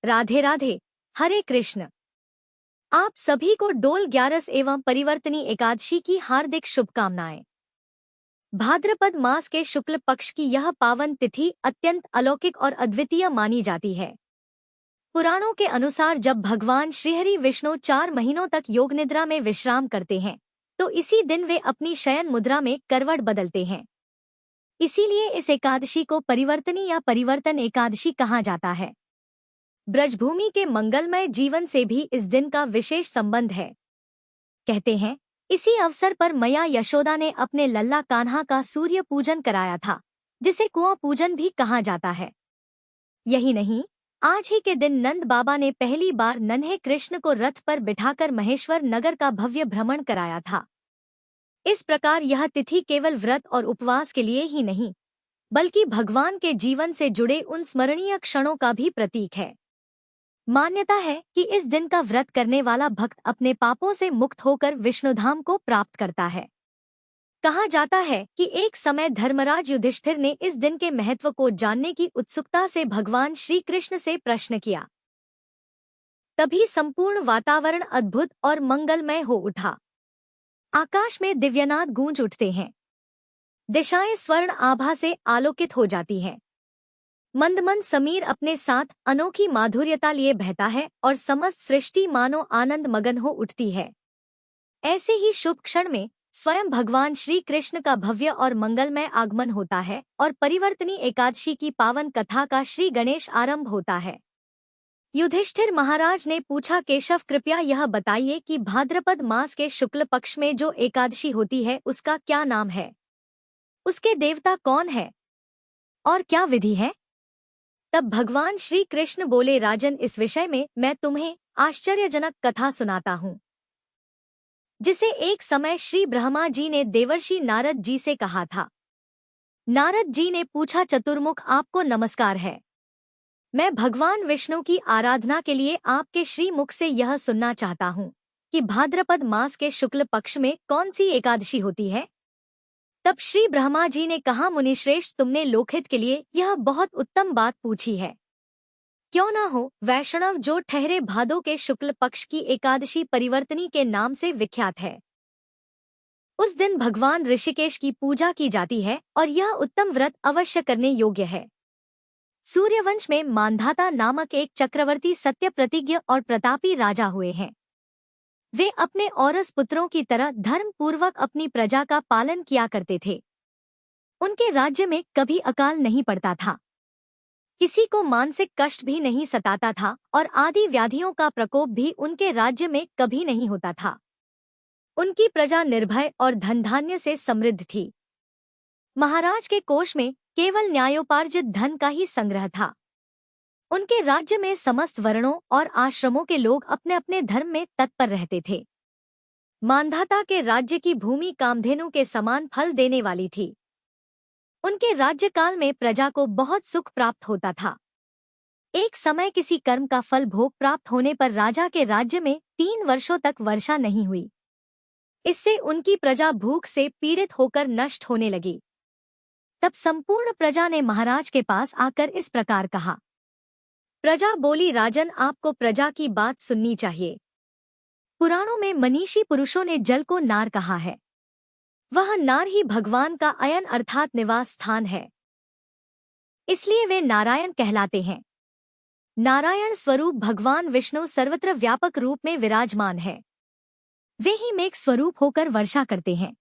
राधे राधे। हरे कृष्ण। आप सभी को डोल 11 एवं परिवर्तनी एकादशी की हार्दिक शुभकामनाएं। भाद्रपद मास के शुक्ल पक्ष की यह पावन तिथि अत्यंत अलौकिक और अद्वितीय मानी जाती है। पुराणों के अनुसार जब भगवान श्रीहरि विष्णु 4 महीनों तक योग निद्रा में विश्राम करते हैं तो इसी दिन वे अपनी शयन मुद्रा में करवट बदलते हैं। इसीलिए इस एकादशी को परिवर्तनी या परिवर्तन एकादशी कहा जाता है। ब्रजभूमि के मंगलमय जीवन से भी इस दिन का विशेष संबंध है। कहते हैं इसी अवसर पर मैया यशोदा ने अपने लल्ला कान्हा का सूर्य पूजन कराया था, जिसे कुआं पूजन भी कहा जाता है। यही नहीं, आज ही के दिन नंद बाबा ने पहली बार नन्हे कृष्ण को रथ पर बिठाकर महेश्वर नगर का भव्य भ्रमण कराया था। इस प्रकार यह तिथि केवल व्रत और उपवास के लिए ही नहीं, बल्कि भगवान के जीवन से जुड़े उन स्मरणीय क्षणों का भी प्रतीक है। मान्यता है कि इस दिन का व्रत करने वाला भक्त अपने पापों से मुक्त होकर विष्णुधाम को प्राप्त करता है। कहा जाता है कि एक समय धर्मराज युधिष्ठिर ने इस दिन के महत्व को जानने की उत्सुकता से भगवान श्री कृष्ण से प्रश्न किया। तभी संपूर्ण वातावरण अद्भुत और मंगलमय हो उठा। आकाश में दिव्यनाद गूंज उठते हैं। दिशाएं स्वर्ण आभा से आलोकित हो जाती हैं। मंद मंद समीर अपने साथ अनोखी माधुर्यता लिए बहता है और समस्त सृष्टि मानो आनंद मगन हो उठती है। ऐसे ही शुभ क्षण में स्वयं भगवान श्री कृष्ण का भव्य और मंगलमय आगमन होता है और परिवर्तनी एकादशी की पावन कथा का श्री गणेश आरंभ होता है। युधिष्ठिर महाराज ने पूछा, केशव कृपया यह बताइए कि भाद्रपद मास के शुक्ल पक्ष में जो एकादशी होती है उसका क्या नाम है, उसके देवता कौन है और क्या विधि है। तब भगवान श्री कृष्ण बोले, राजन, इस विषय में मैं तुम्हें आश्चर्यजनक कथा सुनाता हूँ, जिसे एक समय श्री ब्रह्मा जी ने देवर्षि नारद जी से कहा था। नारद जी ने पूछा, चतुर्मुख, आपको नमस्कार है। मैं भगवान विष्णु की आराधना के लिए आपके श्री मुख से यह सुनना चाहता हूँ कि भाद्रपद मास के शुक्ल पक्ष में कौन सी एकादशी होती है। तब श्री ब्रह्मा जी ने कहा, मुनिश्रेष्ठ, तुमने लोकहित के लिए यह बहुत उत्तम बात पूछी है। क्यों न हो, वैष्णव जो ठहरे भादो के शुक्ल पक्ष की एकादशी परिवर्तनी के नाम से विख्यात है। उस दिन भगवान ऋषिकेश की पूजा की जाती है और यह उत्तम व्रत अवश्य करने योग्य है। सूर्यवंश में मांधाता नामक एक चक्रवर्ती सत्य प्रतिज्ञ और प्रतापी राजा हुए हैं। वे अपने औरस पुत्रों की तरह धर्म पूर्वक अपनी प्रजा का पालन किया करते थे। उनके राज्य में कभी अकाल नहीं पड़ता था, किसी को मानसिक कष्ट भी नहीं सताता था और आदि व्याधियों का प्रकोप भी उनके राज्य में कभी नहीं होता था। उनकी प्रजा निर्भय और धन धान्य से समृद्ध थी। महाराज के कोष में केवल न्यायोपार्जित धन का ही संग्रह था। उनके राज्य में समस्त वर्णों और आश्रमों के लोग अपने अपने धर्म में तत्पर रहते थे। मांधाता के राज्य की भूमि कामधेनु के समान फल देने वाली थी। उनके राज्यकाल में प्रजा को बहुत सुख प्राप्त होता था। एक समय किसी कर्म का फल भोग प्राप्त होने पर राजा के राज्य में 3 वर्षों तक वर्षा नहीं हुई। इससे उनकी प्रजा भूख से पीड़ित होकर नष्ट होने लगी। तब संपूर्ण प्रजा ने महाराज के पास आकर इस प्रकार कहा। प्रजा बोली, राजन, आपको प्रजा की बात सुननी चाहिए। पुराणों में मनीषी पुरुषों ने जल को नार कहा है। वह नार ही भगवान का अयन अर्थात निवास स्थान है, इसलिए वे नारायण कहलाते हैं। नारायण स्वरूप भगवान विष्णु सर्वत्र व्यापक रूप में विराजमान है। वे ही मेघ स्वरूप होकर वर्षा करते हैं।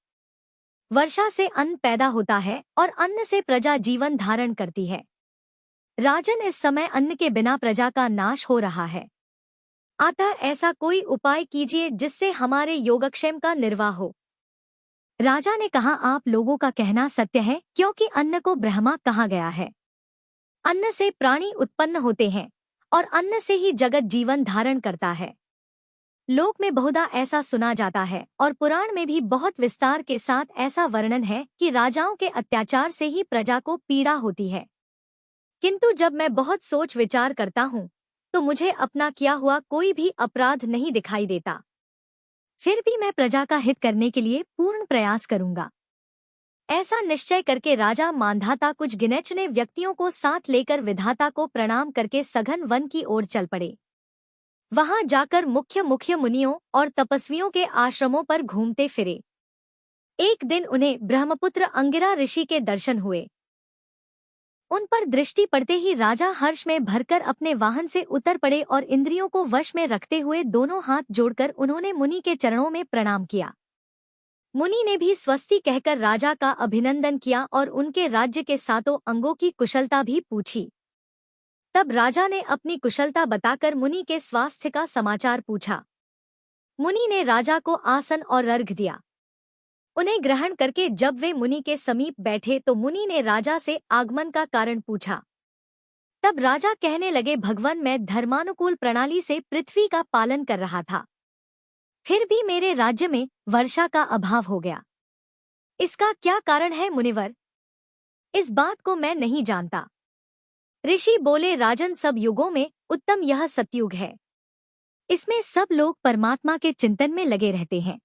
वर्षा से अन्न पैदा होता है और अन्न से प्रजा जीवन धारण करती है। राजन, इस समय अन्न के बिना प्रजा का नाश हो रहा है, अतः ऐसा कोई उपाय कीजिए जिससे हमारे योगक्षेम का निर्वाह हो। राजा ने कहा, आप लोगों का कहना सत्य है, क्योंकि अन्न को ब्रह्मा कहा गया है। अन्न से प्राणी उत्पन्न होते हैं और अन्न से ही जगत जीवन धारण करता है। लोक में बहुधा ऐसा सुना जाता है और पुराण में भी बहुत विस्तार के साथ ऐसा वर्णन है कि राजाओं के अत्याचार से ही प्रजा को पीड़ा होती है। किंतु जब मैं बहुत सोच विचार करता हूँ तो मुझे अपना किया हुआ कोई भी अपराध नहीं दिखाई देता। फिर भी मैं प्रजा का हित करने के लिए पूर्ण प्रयास करूंगा। ऐसा निश्चय करके राजा मांधाता कुछ गिने-चुने व्यक्तियों को साथ लेकर विधाता को प्रणाम करके सघन वन की ओर चल पड़े। वहां जाकर मुख्य मुख्य मुनियों और तपस्वियों के आश्रमों पर घूमते फिरे। एक दिन उन्हें ब्रह्मपुत्र अंगिरा ऋषि के दर्शन हुए। उन पर दृष्टि पड़ते ही राजा हर्ष में भरकर अपने वाहन से उतर पड़े और इंद्रियों को वश में रखते हुए दोनों हाथ जोड़कर उन्होंने मुनि के चरणों में प्रणाम किया। मुनि ने भी स्वस्ति कहकर राजा का अभिनंदन किया और उनके राज्य के सातों अंगों की कुशलता भी पूछी। तब राजा ने अपनी कुशलता बताकर मुनि के स्वास्थ्य का समाचार पूछा। मुनि ने राजा को आसन और अर्घ्य दिया। उन्हें ग्रहण करके जब वे मुनि के समीप बैठे तो मुनि ने राजा से आगमन का कारण पूछा। तब राजा कहने लगे, भगवान, मैं धर्मानुकूल प्रणाली से पृथ्वी का पालन कर रहा था, फिर भी मेरे राज्य में वर्षा का अभाव हो गया। इसका क्या कारण है मुनिवर? इस बात को मैं नहीं जानता। ऋषि बोले, राजन, सब युगों में उत्तम यह सतयुग है। इसमें सब लोग परमात्मा के चिंतन में लगे रहते हैं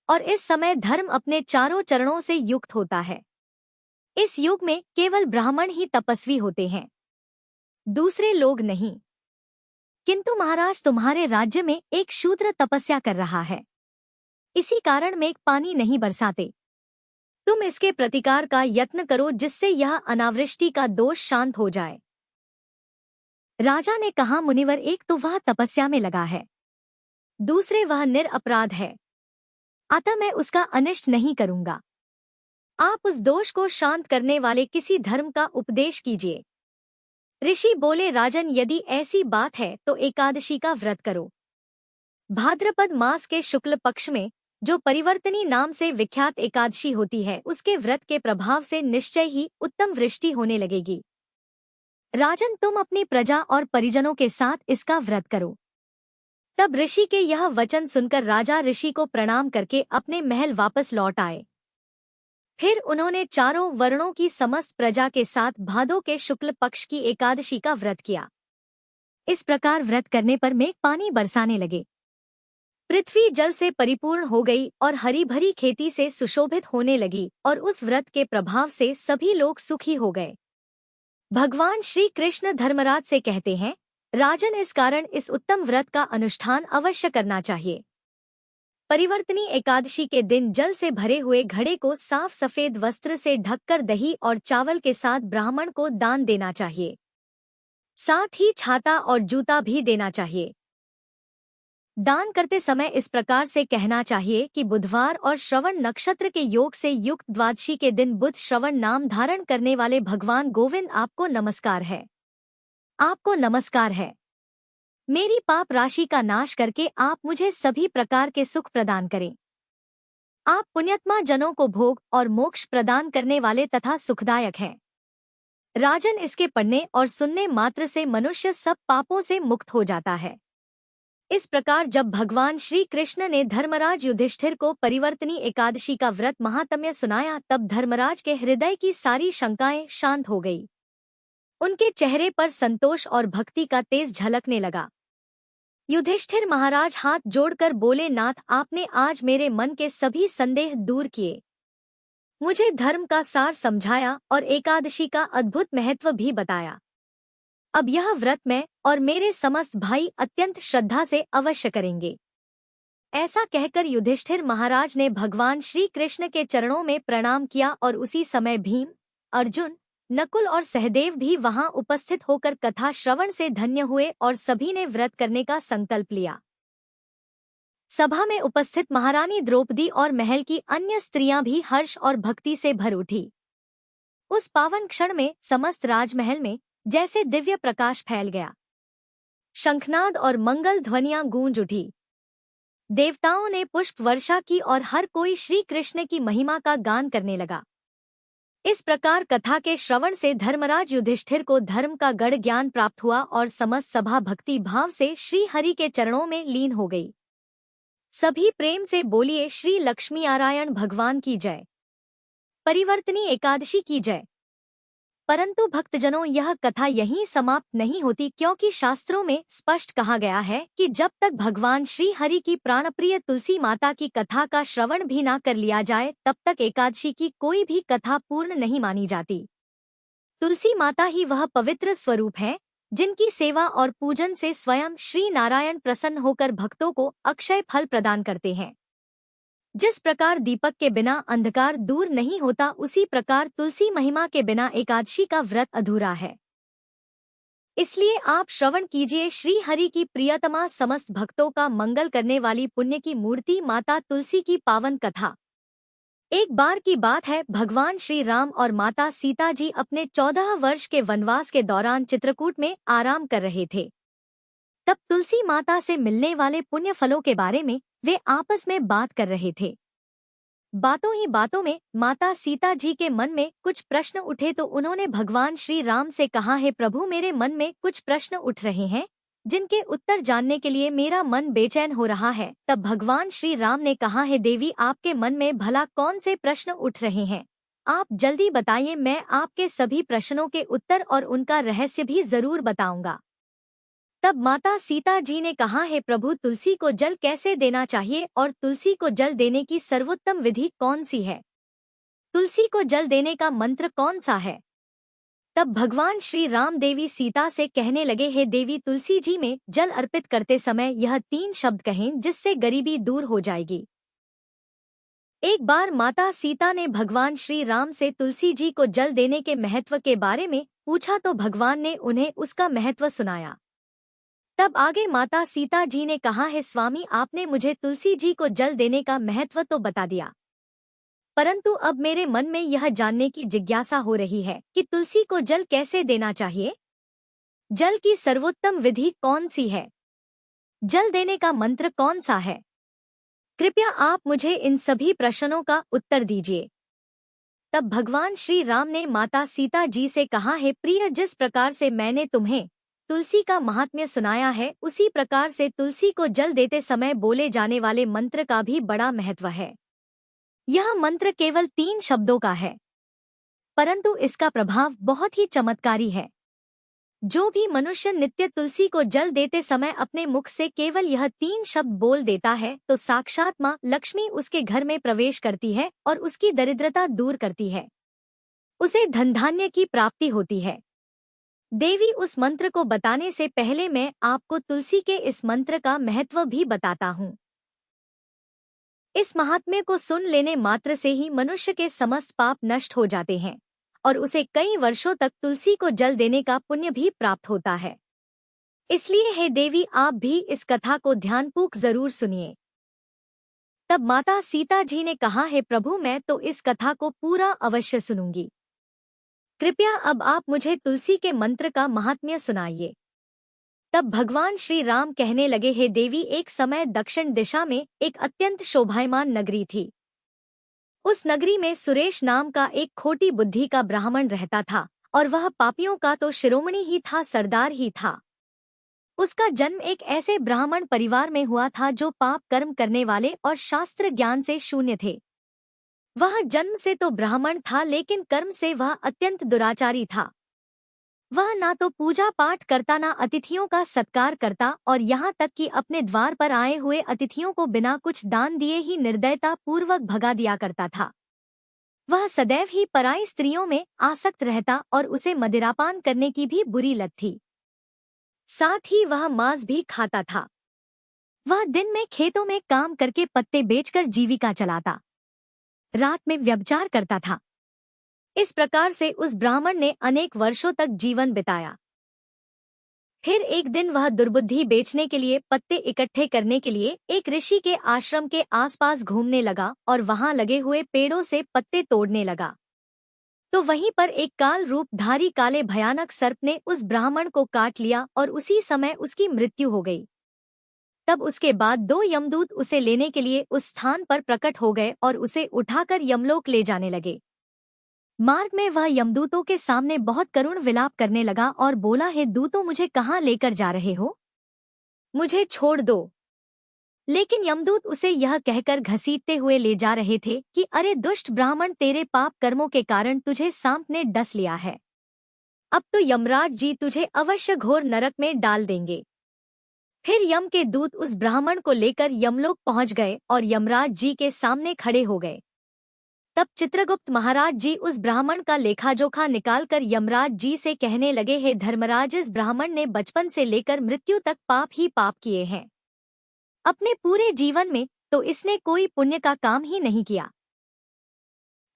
और इस समय धर्म अपने चारों चरणों से युक्त होता है। इस युग में केवल ब्राह्मण ही तपस्वी होते हैं, दूसरे लोग नहीं। किंतु महाराज, तुम्हारे राज्य में एक शूद्र तपस्या कर रहा है, इसी कारण मेघ पानी नहीं बरसाते। तुम इसके प्रतिकार का यत्न करो जिससे यह अनावृष्टि का दोष शांत हो जाए। राजा ने कहा, मुनिवर, एक तो वह तपस्या में लगा है, दूसरे वह निरपराध है, अतः मैं उसका अनिष्ट नहीं करूंगा। आप उस दोष को शांत करने वाले किसी धर्म का उपदेश कीजिए। ऋषि बोले, राजन, यदि ऐसी बात है तो एकादशी का व्रत करो। भाद्रपद मास के शुक्ल पक्ष में जो परिवर्तनी नाम से विख्यात एकादशी होती है, उसके व्रत के प्रभाव से निश्चय ही उत्तम वृष्टि होने लगेगी। राजन, तुम अपनी प्रजा और परिजनों के साथ इसका व्रत करो। तब ऋषि के यह वचन सुनकर राजा ऋषि को प्रणाम करके अपने महल वापस लौट आए। फिर उन्होंने चारों वर्णों की समस्त प्रजा के साथ भादो के शुक्ल पक्ष की एकादशी का व्रत किया। इस प्रकार व्रत करने पर मेघ पानी बरसाने लगे। पृथ्वी जल से परिपूर्ण हो गई और हरी भरी खेती से सुशोभित होने लगी और उस व्रत के प्रभाव से सभी लोग सुखी हो गए। भगवान श्री कृष्ण धर्मराज से कहते हैं, राजन, इस कारण इस उत्तम व्रत का अनुष्ठान अवश्य करना चाहिए। परिवर्तनी एकादशी के दिन जल से भरे हुए घड़े को साफ सफेद वस्त्र से ढककर दही और चावल के साथ ब्राह्मण को दान देना चाहिए। साथ ही छाता और जूता भी देना चाहिए। दान करते समय इस प्रकार से कहना चाहिए कि बुधवार और श्रवण नक्षत्र के योग से युक्त द्वादशी के दिन बुध श्रवण नाम धारण करने वाले भगवान गोविंद, आपको नमस्कार है, आपको नमस्कार है। मेरी पाप राशि का नाश करके आप मुझे सभी प्रकार के सुख प्रदान करें। आप पुण्यात्मा जनों को भोग और मोक्ष प्रदान करने वाले तथा सुखदायक हैं। राजन, इसके पढ़ने और सुनने मात्र से मनुष्य सब पापों से मुक्त हो जाता है। इस प्रकार जब भगवान श्री कृष्ण ने धर्मराज युधिष्ठिर को परिवर्तनी एकादशी का व्रत महात्म्य सुनाया, तब धर्मराज के हृदय की सारी शंकाएं शांत हो गई। उनके चेहरे पर संतोष और भक्ति का तेज झलकने लगा। युधिष्ठिर महाराज हाथ जोड़कर बोले, नाथ, आपने आज मेरे मन के सभी संदेह दूर किए, मुझे धर्म का सार समझाया और एकादशी का अद्भुत महत्व भी बताया। अब यह व्रत मैं और मेरे समस्त भाई अत्यंत श्रद्धा से अवश्य करेंगे। ऐसा कहकर युधिष्ठिर महाराज ने भगवान श्री कृष्ण के चरणों में प्रणाम किया और उसी समय भीम, अर्जुन, नकुल और सहदेव भी वहां उपस्थित होकर कथा श्रवण से धन्य हुए और सभी ने व्रत करने का संकल्प लिया। सभा में उपस्थित महारानी द्रौपदी और महल की अन्य स्त्रियां भी हर्ष और भक्ति से भर उठी। उस पावन क्षण में समस्त राजमहल में जैसे दिव्य प्रकाश फैल गया। शंखनाद और मंगल ध्वनियां गूंज उठी। देवताओं ने पुष्प वर्षा की और हर कोई श्री कृष्ण की महिमा का गान करने लगा। इस प्रकार कथा के श्रवण से धर्मराज युधिष्ठिर को धर्म का गढ़ ज्ञान प्राप्त हुआ और समस्त सभा भक्ति भाव से श्री हरि के चरणों में लीन हो गई। सभी प्रेम से बोलिए, श्री लक्ष्मी नारायण भगवान की जय, परिवर्तनी एकादशी की जय। परंतु भक्तजनों, यह कथा यहीं समाप्त नहीं होती, क्योंकि शास्त्रों में स्पष्ट कहा गया है कि जब तक भगवान श्री हरि की प्राणप्रिय तुलसी माता की कथा का श्रवण भी न कर लिया जाए, तब तक एकादशी की कोई भी कथा पूर्ण नहीं मानी जाती। तुलसी माता ही वह पवित्र स्वरूप है जिनकी सेवा और पूजन से स्वयं श्री नारायण प्रसन्न होकर भक्तों को अक्षय फल प्रदान करते हैं। जिस प्रकार दीपक के बिना अंधकार दूर नहीं होता, उसी प्रकार तुलसी महिमा के बिना एकादशी का व्रत अधूरा है। इसलिए आप श्रवण कीजिए श्री हरि की प्रियतमा समस्त भक्तों का मंगल करने वाली पुण्य की मूर्ति माता तुलसी की पावन कथा। एक बार की बात है, भगवान श्री राम और माता सीता जी अपने 14 वर्ष के वनवास के दौरान चित्रकूट में आराम कर रहे थे। तब तुलसी माता से मिलने वाले पुण्य फलों के बारे में वे आपस में बात कर रहे थे। बातों ही बातों में माता सीता जी के मन में कुछ प्रश्न उठे तो उन्होंने भगवान श्री राम से कहा, हे प्रभु, मेरे मन में कुछ प्रश्न उठ रहे हैं जिनके उत्तर जानने के लिए मेरा मन बेचैन हो रहा है। तब भगवान श्री राम ने कहा, हे देवी, आपके मन में भला कौन से प्रश्न उठ रहे हैं? आप जल्दी बताइए, मैं आपके सभी प्रश्नों के उत्तर और उनका रहस्य भी जरूर बताऊंगा। तब माता सीता जी ने कहा, हे प्रभु, तुलसी को जल कैसे देना चाहिए और तुलसी को जल देने की सर्वोत्तम विधि कौन सी है? तुलसी को जल देने का मंत्र कौन सा है? तब भगवान श्री राम देवी सीता से कहने लगे, हे देवी, तुलसी जी में जल अर्पित करते समय यह 3 शब्द कहें जिससे गरीबी दूर हो जाएगी। एक बार माता सीता ने भगवान श्री राम से तुलसी जी को जल देने के महत्व के बारे में पूछा तो भगवान ने उन्हें उसका महत्व सुनाया। तब आगे माता सीता जी ने कहा, हे स्वामी, आपने मुझे तुलसी जी को जल देने का महत्व तो बता दिया, परंतु अब मेरे मन में यह जानने की जिज्ञासा हो रही है कि तुलसी को जल कैसे देना चाहिए? जल की सर्वोत्तम विधि कौन सी है? जल देने का मंत्र कौन सा है? कृपया आप मुझे इन सभी प्रश्नों का उत्तर दीजिए। तब भगवान श्री राम ने माता सीता जी से कहा, हे प्रिय, जिस प्रकार से मैंने तुम्हें तुलसी का महात्म्य सुनाया है, उसी प्रकार से तुलसी को जल देते समय बोले जाने वाले मंत्र का भी बड़ा महत्व है। यह मंत्र केवल 3 शब्दों का है, परंतु इसका प्रभाव बहुत ही चमत्कारी है। जो भी मनुष्य नित्य तुलसी को जल देते समय अपने मुख से केवल यह 3 शब्द बोल देता है, तो साक्षात माँ लक्ष्मी उसके घर में प्रवेश करती है और उसकी दरिद्रता दूर करती है। उसे धन धान्य की प्राप्ति होती है। देवी, उस मंत्र को बताने से पहले मैं आपको तुलसी के इस मंत्र का महत्व भी बताता हूँ। इस महात्म्य को सुन लेने मात्र से ही मनुष्य के समस्त पाप नष्ट हो जाते हैं और उसे कई वर्षों तक तुलसी को जल देने का पुण्य भी प्राप्त होता है। इसलिए हे देवी, आप भी इस कथा को ध्यानपूर्वक जरूर सुनिए। तब माता सीता जी ने कहा, हे प्रभु, मैं तो इस कथा को पूरा अवश्य सुनूंगी। कृपया अब आप मुझे तुलसी के मंत्र का महात्म्य सुनाइए। तब भगवान श्री राम कहने लगे, हे देवी, एक समय दक्षिण दिशा में एक अत्यंत शोभायमान नगरी थी। उस नगरी में सुरेश नाम का एक खोटी बुद्धि का ब्राह्मण रहता था और वह पापियों का तो शिरोमणि ही था, सरदार ही था। उसका जन्म एक ऐसे ब्राह्मण परिवार में हुआ था जो पाप कर्म करने वाले और शास्त्र ज्ञान से शून्य थे। वह जन्म से तो ब्राह्मण था, लेकिन कर्म से वह अत्यंत दुराचारी था। वह ना तो पूजा पाठ करता, ना अतिथियों का सत्कार करता और यहाँ तक कि अपने द्वार पर आए हुए अतिथियों को बिना कुछ दान दिए ही निर्दयता पूर्वक भगा दिया करता था। वह सदैव ही पराई स्त्रियों में आसक्त रहता और उसे मदिरापान करने की भी बुरी लत थी। साथ ही वह मांस भी खाता था। वह दिन में खेतों में काम करके पत्ते बेचकर जीविका चलाता, रात में व्यभिचार करता था। इस प्रकार से उस ब्राह्मण ने अनेक वर्षों तक जीवन बिताया। फिर एक दिन वह दुर्बुद्धि बेचने के लिए, पत्ते इकट्ठे करने के लिए एक ऋषि के आश्रम के आसपास घूमने लगा और वहां लगे हुए पेड़ों से पत्ते तोड़ने लगा। तो वहीं पर एक काल रूपधारी काले भयानक सर्प ने उस ब्राह्मण को काट लिया और उसी समय उसकी मृत्यु हो गई। तब उसके बाद 2 यमदूत उसे लेने के लिए उस स्थान पर प्रकट हो गए और उसे उठाकर यमलोक ले जाने लगे। मार्ग में वह यमदूतों के सामने बहुत करुण विलाप करने लगा और बोला, हे दूतों, मुझे कहाँ लेकर जा रहे हो? मुझे छोड़ दो। लेकिन यमदूत उसे यह कहकर घसीटते हुए ले जा रहे थे कि अरे दुष्ट ब्राह्मण, तेरे पाप कर्मों के कारण तुझे सांप ने डस लिया है। अब तो यमराज जी तुझे अवश्य घोर नरक में डाल देंगे। फिर यम के दूत उस ब्राह्मण को लेकर यमलोक पहुंच गए और यमराज जी के सामने खड़े हो गए। तब चित्रगुप्त महाराज जी उस ब्राह्मण का लेखाजोखा निकालकर यमराज जी से कहने लगे, हे धर्मराज, इस ब्राह्मण ने बचपन से लेकर मृत्यु तक पाप ही पाप किए हैं। अपने पूरे जीवन में तो इसने कोई पुण्य का काम ही नहीं किया।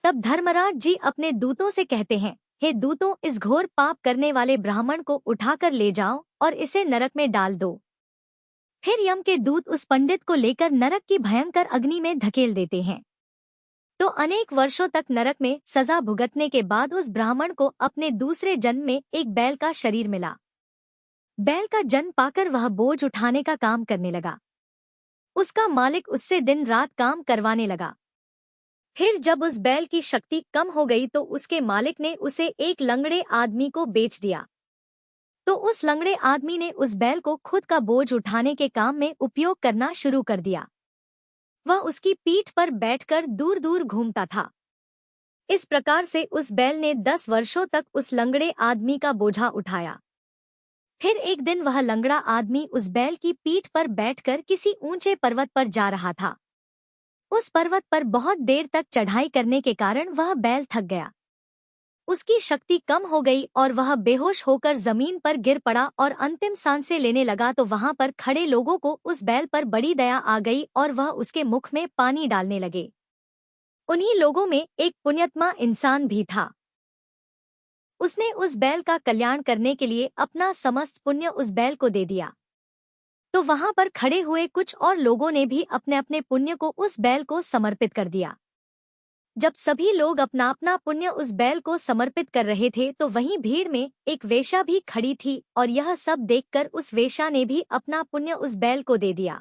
तब धर्मराज जी अपने दूतों से कहते हैं, हे दूतों, इस घोर पाप करने वाले ब्राह्मण को उठाकर ले जाओ और इसे नरक में डाल दो। फिर यम के दूत उस पंडित को लेकर नरक की भयंकर अग्नि में धकेल देते हैं। तो अनेक वर्षों तक नरक में सजा भुगतने के बाद उस ब्राह्मण को अपने दूसरे जन्म में एक बैल का शरीर मिला। बैल का जन्म पाकर वह बोझ उठाने का काम करने लगा। उसका मालिक उससे दिन रात काम करवाने लगा। फिर जब उस बैल की शक्ति कम हो गई तो उसके मालिक ने उसे एक लंगड़े आदमी को बेच दिया। तो उस लंगड़े आदमी ने उस बैल को खुद का बोझ उठाने के काम में उपयोग करना शुरू कर दिया। वह उसकी पीठ पर बैठकर दूर दूर घूमता था। इस प्रकार से उस बैल ने 10 वर्षों तक उस लंगड़े आदमी का बोझा उठाया। फिर एक दिन वह लंगड़ा आदमी उस बैल की पीठ पर बैठकर किसी ऊंचे पर्वत पर जा रहा था। उस पर्वत पर बहुत देर तक चढ़ाई करने के कारण वह बैल थक गया। उसकी शक्ति कम हो गई और वह बेहोश होकर जमीन पर गिर पड़ा और अंतिम सांसें लेने लगा। तो वहां पर खड़े लोगों को उस बैल पर बड़ी दया आ गई और वह उसके मुख में पानी डालने लगे। उन्हीं लोगों में एक पुण्यात्मा इंसान भी था। उसने उस बैल का कल्याण करने के लिए अपना समस्त पुण्य उस बैल को दे दिया। तो वहां पर खड़े हुए कुछ और लोगों ने भी अपने अपने पुण्य को उस बैल को समर्पित कर दिया। जब सभी लोग अपना अपना पुण्य उस बैल को समर्पित कर रहे थे तो वहीं भीड़ में एक वेश्या भी खड़ी थी और यह सब देखकर उस वेश्या ने भी अपना पुण्य उस बैल को दे दिया।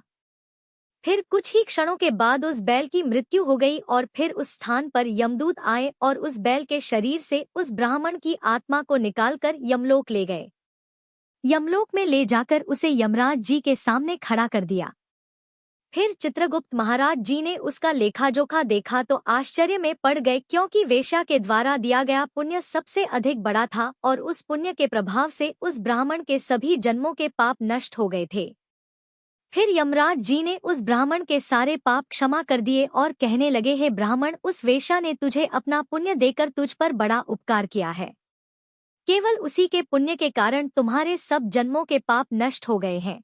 फिर कुछ ही क्षणों के बाद उस बैल की मृत्यु हो गई और फिर उस स्थान पर यमदूत आए और उस बैल के शरीर से उस ब्राह्मण की आत्मा को निकालकर यमलोक ले गए। यमलोक में ले जाकर उसे यमराज जी के सामने खड़ा कर दिया। फिर चित्रगुप्त महाराज जी ने उसका लेखाजोखा देखा तो आश्चर्य में पड़ गए, क्योंकि वेश्या के द्वारा दिया गया पुण्य सबसे अधिक बड़ा था और उस पुण्य के प्रभाव से उस ब्राह्मण के सभी जन्मों के पाप नष्ट हो गए थे। फिर यमराज जी ने उस ब्राह्मण के सारे पाप क्षमा कर दिए और कहने लगे, हे ब्राह्मण, उस वेश्या ने तुझे अपना पुण्य देकर तुझ पर बड़ा उपकार किया है। केवल उसी के पुण्य के कारण तुम्हारे सब जन्मों के पाप नष्ट हो गए हैं।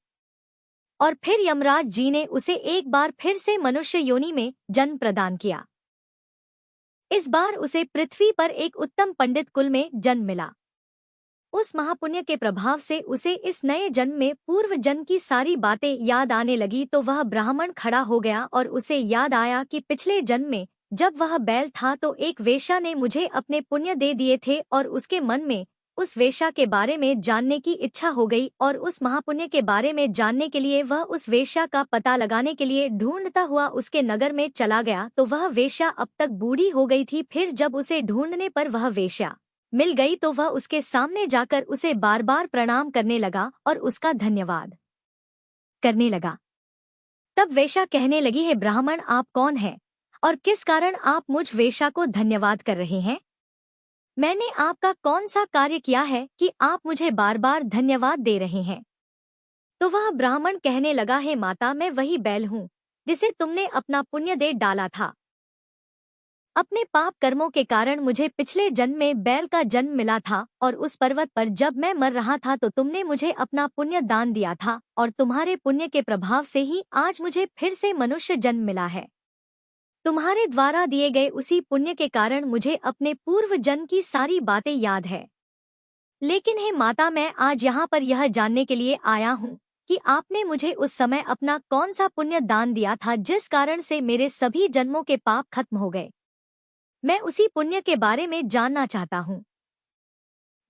और फिर यमराज जी ने उसे एक बार फिर से मनुष्य योनि में जन्म प्रदान किया। इस बार उसे पृथ्वी पर एक उत्तम पंडित कुल में जन्म मिला। उस महापुण्य के प्रभाव से उसे इस नए जन्म में पूर्व जन्म की सारी बातें याद आने लगी। तो वह ब्राह्मण खड़ा हो गया और उसे याद आया कि पिछले जन्म में जब वह बैल था तो एक वेश्या ने मुझे अपने पुण्य दे दिए थे और उसके मन में उस वेश्या के बारे में जानने की इच्छा हो गई और उस महापुण्य के बारे में जानने के लिए वह उस वेश्या का पता लगाने के लिए ढूंढता हुआ उसके नगर में चला गया। तो वह वेश्या अब तक बूढ़ी हो गई थी। फिर जब उसे ढूंढने पर वह वेश्या मिल गई तो वह उसके सामने जाकर उसे बार बार प्रणाम करने लगा और उसका धन्यवाद करने लगा। तब वेश्या कहने लगी, हे ब्राह्मण, आप कौन हैं और किस कारण आप मुझ वेश्या को धन्यवाद कर रहे हैं? मैंने आपका कौन सा कार्य किया है कि आप मुझे बार बार धन्यवाद दे रहे हैं? तो वह ब्राह्मण कहने लगा, हे माता, मैं वही बैल हूँ जिसे तुमने अपना पुण्य दे डाला था। अपने पाप कर्मों के कारण मुझे पिछले जन्म में बैल का जन्म मिला था और उस पर्वत पर जब मैं मर रहा था तो तुमने मुझे अपना पुण्य दान दिया था और तुम्हारे पुण्य के प्रभाव से ही आज मुझे फिर से मनुष्य जन्म मिला है। तुम्हारे द्वारा दिए गए उसी पुण्य के कारण मुझे अपने पूर्व जन्म की सारी बातें याद है। लेकिन हे माता, मैं आज यहाँ पर यह जानने के लिए आया हूँ कि आपने मुझे उस समय अपना कौन सा पुण्य दान दिया था जिस कारण से मेरे सभी जन्मों के पाप खत्म हो गए। मैं उसी पुण्य के बारे में जानना चाहता हूँ।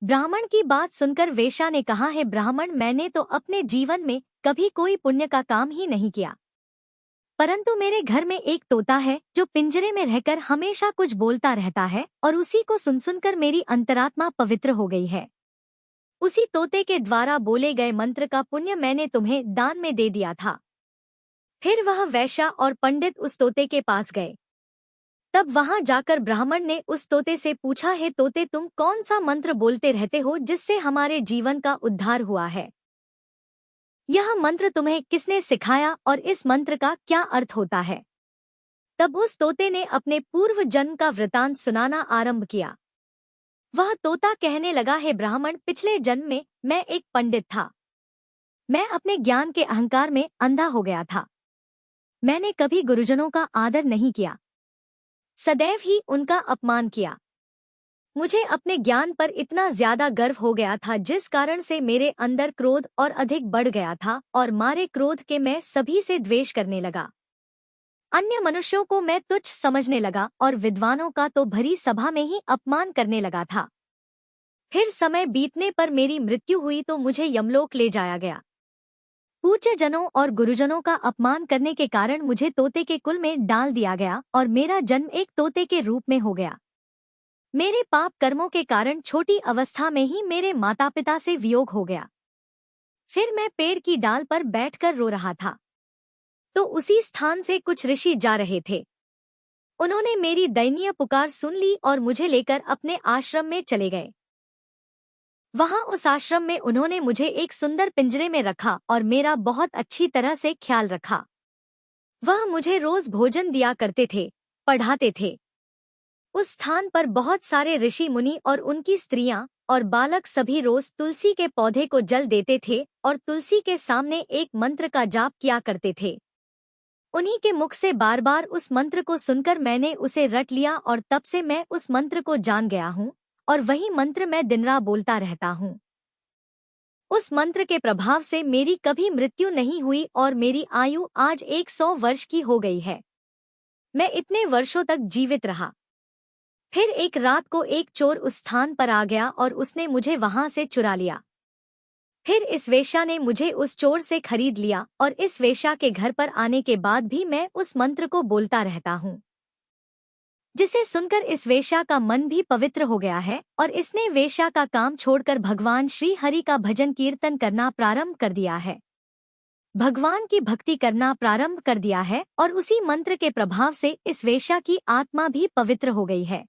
ब्राह्मण की बात सुनकर वेश्या ने कहा, हे ब्राह्मण, मैंने तो अपने जीवन में कभी कोई पुण्य का काम ही नहीं किया, परंतु मेरे घर में एक तोता है जो पिंजरे में रहकर हमेशा कुछ बोलता रहता है और उसी को सुन सुनकर मेरी अंतरात्मा पवित्र हो गई है। उसी तोते के द्वारा बोले गए मंत्र का पुण्य मैंने तुम्हें दान में दे दिया था। फिर वह वैश्या और पंडित उस तोते के पास गए। तब वहां जाकर ब्राह्मण ने उस तोते से पूछा, हे तोते, तुम कौन सा मंत्र बोलते रहते हो जिससे हमारे जीवन का उद्धार हुआ है? यह मंत्र तुम्हें किसने सिखाया और इस मंत्र का क्या अर्थ होता है? तब उस तोते ने अपने पूर्व जन्म का वृतांत सुनाना आरंभ किया। वह तोता कहने लगा, हे ब्राह्मण, पिछले जन्म में मैं एक पंडित था। मैं अपने ज्ञान के अहंकार में अंधा हो गया था। मैंने कभी गुरुजनों का आदर नहीं किया, सदैव ही उनका अपमान किया। मुझे अपने ज्ञान पर इतना ज्यादा गर्व हो गया था जिस कारण से मेरे अंदर क्रोध और अधिक बढ़ गया था और मारे क्रोध के मैं सभी से द्वेष करने लगा। अन्य मनुष्यों को मैं तुच्छ समझने लगा और विद्वानों का तो भरी सभा में ही अपमान करने लगा था। फिर समय बीतने पर मेरी मृत्यु हुई तो मुझे यमलोक ले जाया गया। पूज्य जनों और गुरुजनों का अपमान करने के कारण मुझे तोते के कुल में डाल दिया गया और मेरा जन्म एक तोते के रूप में हो गया। मेरे पाप कर्मों के कारण छोटी अवस्था में ही मेरे माता पिता से वियोग हो गया। फिर मैं पेड़ की डाल पर बैठकर रो रहा था, तो उसी स्थान से कुछ ऋषि जा रहे थे। उन्होंने मेरी दयनीय पुकार सुन ली और मुझे लेकर अपने आश्रम में चले गए। वहां उस आश्रम में उन्होंने मुझे एक सुंदर पिंजरे में रखा और मेरा बहुत अच्छी तरह से ख्याल रखा। वह मुझे रोज भोजन दिया करते थे, पढ़ाते थे। उस स्थान पर बहुत सारे ऋषि मुनि और उनकी स्त्रियां और बालक सभी रोज तुलसी के पौधे को जल देते थे और तुलसी के सामने एक मंत्र का जाप किया करते थे। उन्हीं के मुख से बार बार उस मंत्र को सुनकर मैंने उसे रट लिया और तब से मैं उस मंत्र को जान गया हूँ और वही मंत्र मैं दिन रात बोलता रहता हूँ। उस मंत्र के प्रभाव से मेरी कभी मृत्यु नहीं हुई और मेरी आयु आज 100 वर्ष की हो गई है। मैं इतने वर्षों तक जीवित रहा। फिर एक रात को एक चोर उस स्थान पर आ गया और उसने मुझे वहां से चुरा लिया। फिर इस वेश्या ने मुझे उस चोर से खरीद लिया और इस वेश्या के घर पर आने के बाद भी मैं उस मंत्र को बोलता रहता हूँ, जिसे सुनकर इस वेश्या का मन भी पवित्र हो गया है और इसने वेश्या का काम छोड़कर भगवान श्री हरि का भजन कीर्तन करना प्रारंभ कर दिया है, भगवान की भक्ति करना प्रारंभ कर दिया है और उसी मंत्र के प्रभाव से इस वेश्या की आत्मा भी पवित्र हो गई है।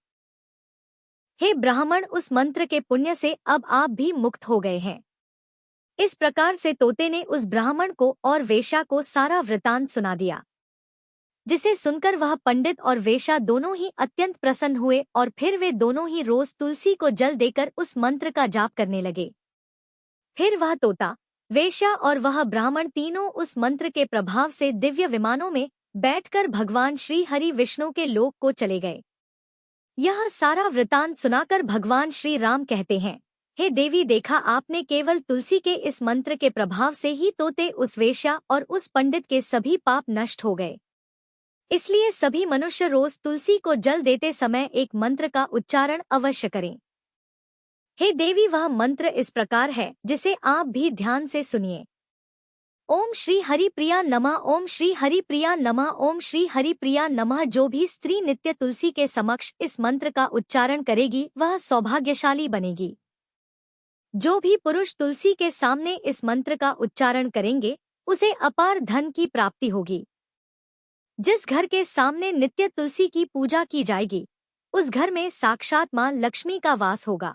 हे ब्राह्मण, उस मंत्र के पुण्य से अब आप भी मुक्त हो गए हैं। इस प्रकार से तोते ने उस ब्राह्मण को और वेश्या को सारा वृतांत सुना दिया, जिसे सुनकर वह पंडित और वेश्या दोनों ही अत्यंत प्रसन्न हुए और फिर वे दोनों ही रोज तुलसी को जल देकर उस मंत्र का जाप करने लगे। फिर वह तोता, वेश्या और वह ब्राह्मण तीनों उस मंत्र के प्रभाव से दिव्य विमानों में बैठकर भगवान श्री हरि विष्णु के लोक को चले गए। यह सारा वृतांत सुनाकर भगवान श्री राम कहते हैं, हे देवी, देखा आपने, केवल तुलसी के इस मंत्र के प्रभाव से ही तोते, उस वेश्या और उस पंडित के सभी पाप नष्ट हो गए। इसलिए सभी मनुष्य रोज तुलसी को जल देते समय एक मंत्र का उच्चारण अवश्य करें। हे देवी, वह मंत्र इस प्रकार है जिसे आप भी ध्यान से सुनिए। ओम श्री हरि प्रिया नमः, ओम श्री हरि प्रिया नमः, ओम श्री हरि प्रिया नमः। जो भी स्त्री नित्य तुलसी के समक्ष इस मंत्र का उच्चारण करेगी वह सौभाग्यशाली बनेगी। जो भी पुरुष तुलसी के सामने इस मंत्र का उच्चारण करेंगे उसे अपार धन की प्राप्ति होगी। जिस घर के सामने नित्य तुलसी की पूजा की जाएगी उस घर में साक्षात मां लक्ष्मी का वास होगा।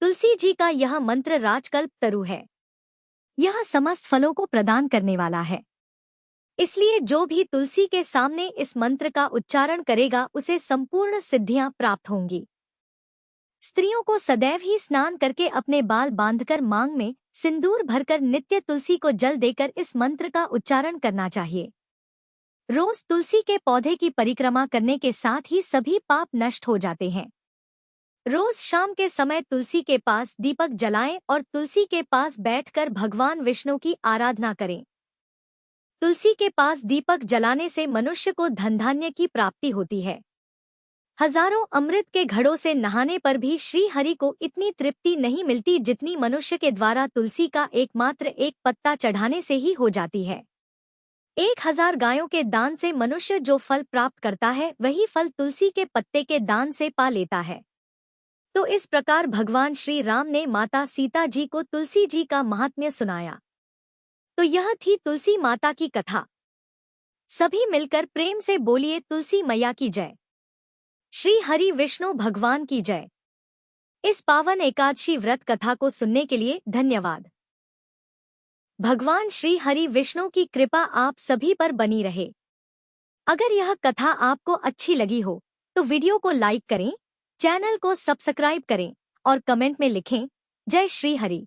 तुलसी जी का यह मंत्र राजकल्प तरु है। यह समस्त फलों को प्रदान करने वाला है। इसलिए जो भी तुलसी के सामने इस मंत्र का उच्चारण करेगा उसे संपूर्ण सिद्धियां प्राप्त होंगी। स्त्रियों को सदैव ही स्नान करके अपने बाल बांधकर मांग में सिंदूर भरकर नित्य तुलसी को जल देकर इस मंत्र का उच्चारण करना चाहिए। रोज तुलसी के पौधे की परिक्रमा करने के साथ ही सभी पाप नष्ट हो जाते हैं। रोज शाम के समय तुलसी के पास दीपक जलाएं और तुलसी के पास बैठकर भगवान विष्णु की आराधना करें। तुलसी के पास दीपक जलाने से मनुष्य को धन धान्य की प्राप्ति होती है। हजारों अमृत के घड़ों से नहाने पर भी श्री हरि को इतनी तृप्ति नहीं मिलती जितनी मनुष्य के द्वारा तुलसी का एकमात्र एक पत्ता चढ़ाने से ही हो जाती है। 1000 गायों के दान से मनुष्य जो फल प्राप्त करता है वही फल तुलसी के पत्ते के दान से पा लेता है। तो इस प्रकार भगवान श्री राम ने माता सीता जी को तुलसी जी का महात्म्य सुनाया। तो यह थी तुलसी माता की कथा। सभी मिलकर प्रेम से बोलिए तुलसी मैया की जय। श्री हरि विष्णु भगवान की जय। इस पावन एकादशी व्रत कथा को सुनने के लिए धन्यवाद। भगवान श्री हरि विष्णु की कृपा आप सभी पर बनी रहे। अगर यह कथा आपको अच्छी लगी हो तो वीडियो को लाइक करें, चैनल को सब्सक्राइब करें और कमेंट में लिखें जय श्री हरि।